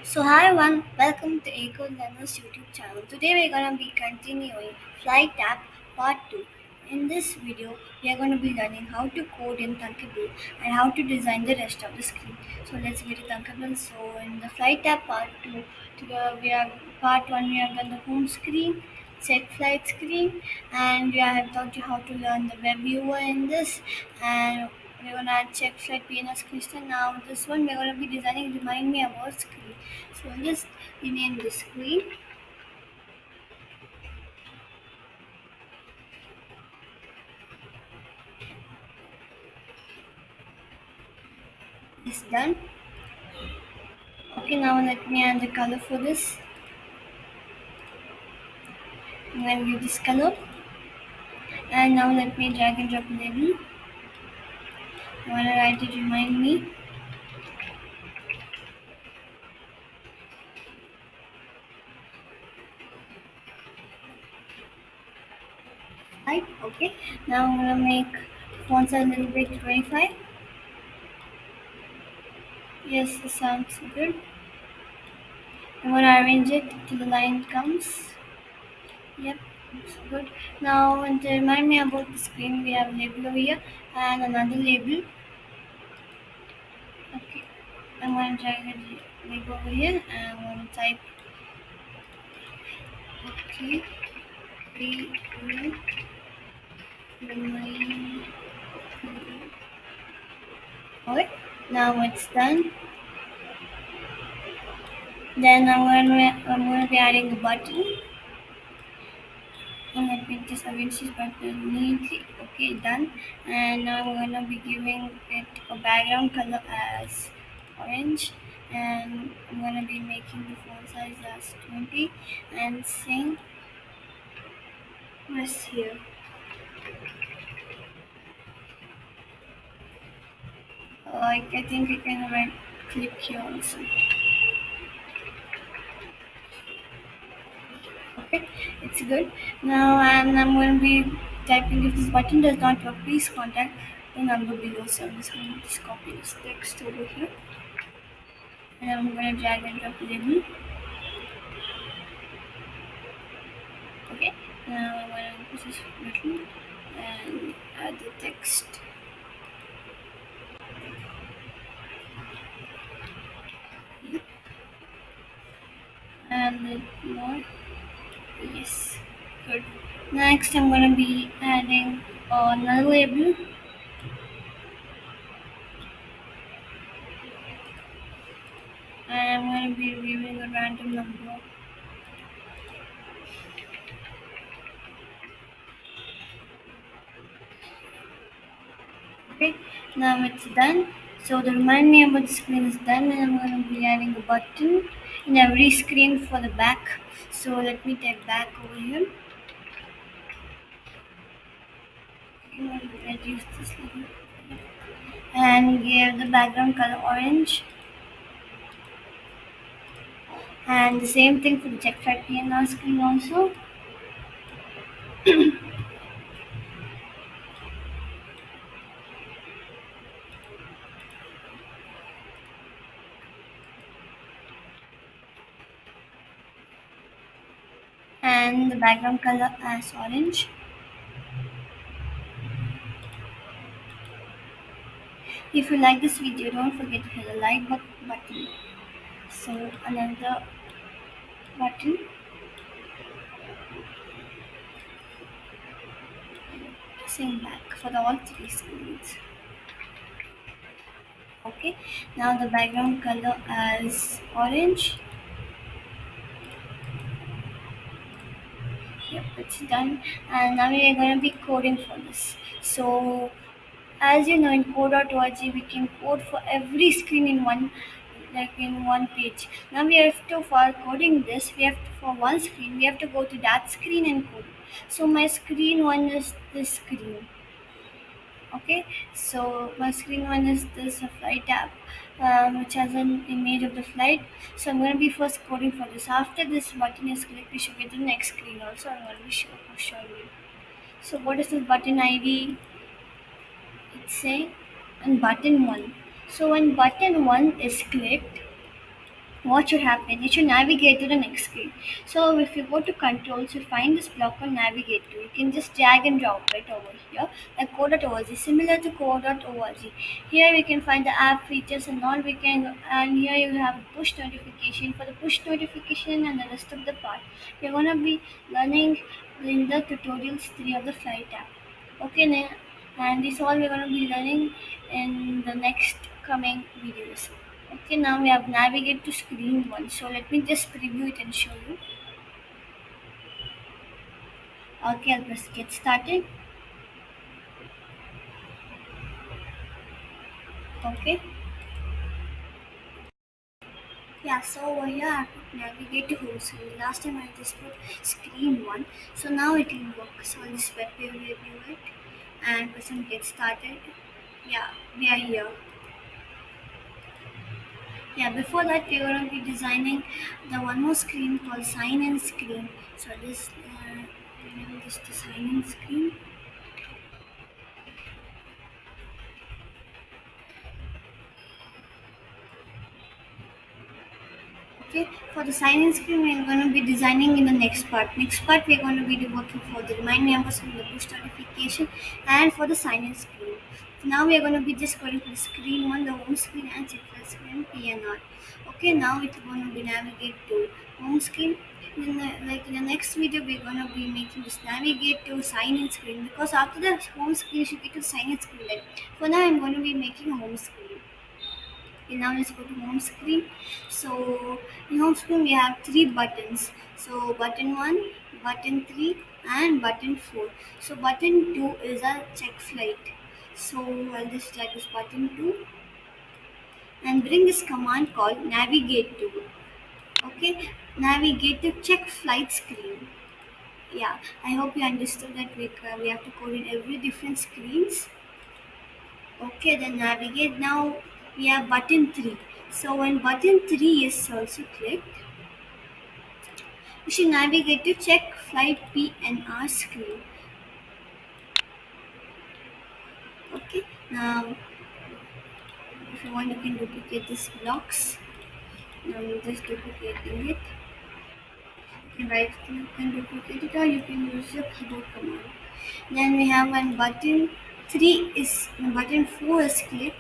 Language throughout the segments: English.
So hi everyone, welcome to Eco Learner's YouTube channel. Today we're gonna be continuing Flight App Part 2. In this video, we are gonna be learning how to code in Thunkable and how to design the rest of the screen. So let's get to Thunkable. So in the Flight App Part 2, we have Part 1 we have done the home screen, check flight screen, and we have taught you how to learn the web viewer in this, and we're gonna add check flight PNS crystal. Now this one we're gonna be designing remind me about screen. So I'll just rename the screen. It's done. Okay, now let me add the color for this. I'm gonna give this color. And now let me drag and drop the label. I wanna write it remind me. Right, okay. Now I'm gonna make font size a little bit 25. Yes, this sounds good. I'm gonna arrange it till the line comes. Yep, looks good. Now to remind me about the screen, we have a label over here and another label. Okay, I'm going to drag the label over here and I'm going to type okay, we will remind you. Okay, now it's done. Then I'm going to be adding a button. And let me just arrange this button neatly. Okay, done. And now I'm going to be giving it a background color as orange. And I'm going to be making the font size as 20 and saying press here. I think I can right click here also. Okay, it's good. Now and I'm going to be typing if this button does not work, please contact the number below. So I'm just going to just copy this text over here. And I'm going to drag and drop the label. Okay, now I'm going to put this button and add the text. And more. Yes, good. Next, I'm going to be adding another label. And I'm going to be reviewing a random number. Okay, now it's done. So the remind me about the screen is done, and I'm going to be adding a button in every screen for the back. So let me type back over here. I'm going to reduce this little and give the background color orange. And the same thing for the check flag PNR screen also. And the background color as orange. If you like this video, don't forget to hit the like button. So another button, same back for the all three screens. Okay, now the background color as orange. Yep, it's done. And now we are going to be coding for this. So as you know, in code.org we can code for every screen in one, like in one page. Now we have to, for coding this, we have to, for one screen we have to go to that screen and code. So my screen one is this screen. Okay, so my screen one is this flight app, which has an image of the flight. So I'm going to be first coding for this. After this button is clicked, we should get the next screen also. I'm going to be showing you. So what is this button ID? It's saying and button one. So when button one is clicked, what should happen? It should navigate to the next screen. So if you go to controls, you find this block called navigate to. You can just drag and drop it over here, like code.org, similar to code.org. Here we can find the app features and all. We can, and here you have push notification. For the push notification and the rest of the part, we're gonna be learning in the tutorials 3 of the flight app. Okay, and this all we're gonna be learning in the next coming videos. Okay, now we have navigate to screen 1. So let me just preview it and show you. Okay, I'll press get started. Okay. Yeah, so over here I put navigate to home screen. Last time I just put screen 1. So now it will work. So I'll just web page review it and press on get started. Yeah, we are here. Yeah, before that we are going to be designing the one more screen called sign in screen. So this, rename this to sign in screen. Okay, for the sign-in screen, we're going to be designing in the next part. Next part, we're going to be working for the remind members from the push notification and for the sign-in screen. Now we are going to be just going for the screen one, the home screen and check file screen PNR. Okay, now it's going to be navigate to home screen. Like in the next video, we're going to be making this navigate to sign-in screen because after the home screen, you should get to sign-in screen. Like for now, I'm going to be making a home screen. Okay, now let's go to home screen. So in home screen we have three buttons. So button 1, button 3 and button 4. So button 2 is a check flight. So I'll just drag this button 2 and bring this command called navigate to. Okay, navigate to check flight screen. Yeah, I hope you understood that we have to code in every different screens. Okay, then navigate. Now we have button 3. So when button 3 is also clicked, you should navigate to check flight PNR screen. Okay, now if you want, you can duplicate these blocks. Now I'm just duplicating it. You can right click and duplicate it, or you can use your keyboard command. Then we have when button 3 is button 4 is clicked,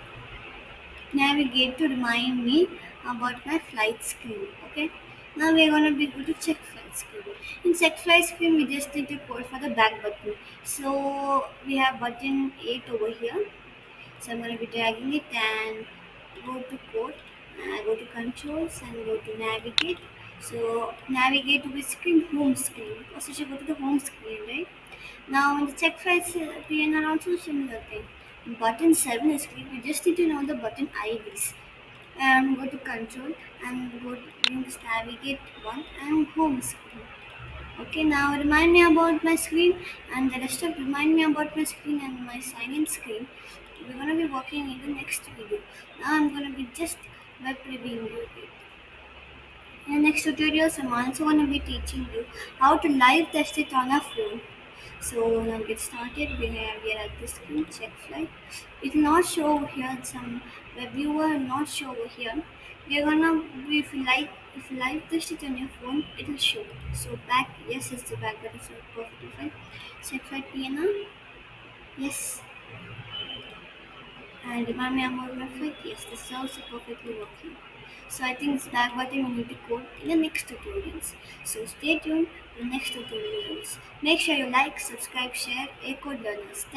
navigate to remind me about my flight screen. Okay, now we're going to be go to check flight screen. In check flight screen we just need to code for the back button. So we have button 8 over here. So I'm going to be dragging it and go to code, go to controls and go to navigate. So navigate to the screen, home screen. Also should go to the home screen, right? Now in the check files PNR also similar thing. Button 7 is click. We just need to know the button IDs. And go to control and go to bring this navigate one and home screen. Okay, now remind me about my screen and the rest of remind me about my screen and my sign in screen. We're gonna be working in the next video. Now I'm gonna be just web previewing it. In the next tutorials, I'm also gonna be teaching you how to live test it on a phone. So now get started. We are at the screen check flight. It will not show over here. Some web viewer will not show over here. We are gonna if you like test it on your phone, it will show. So back, yes, it's the back. That is perfectly fine. Check flight PNR. Yes. And remind me about my flight. Yes, this is also perfectly working. So I think it's that button we need to code in the next tutorials. So stay tuned for the next tutorials. Make sure you like, subscribe, share, code learners. Thank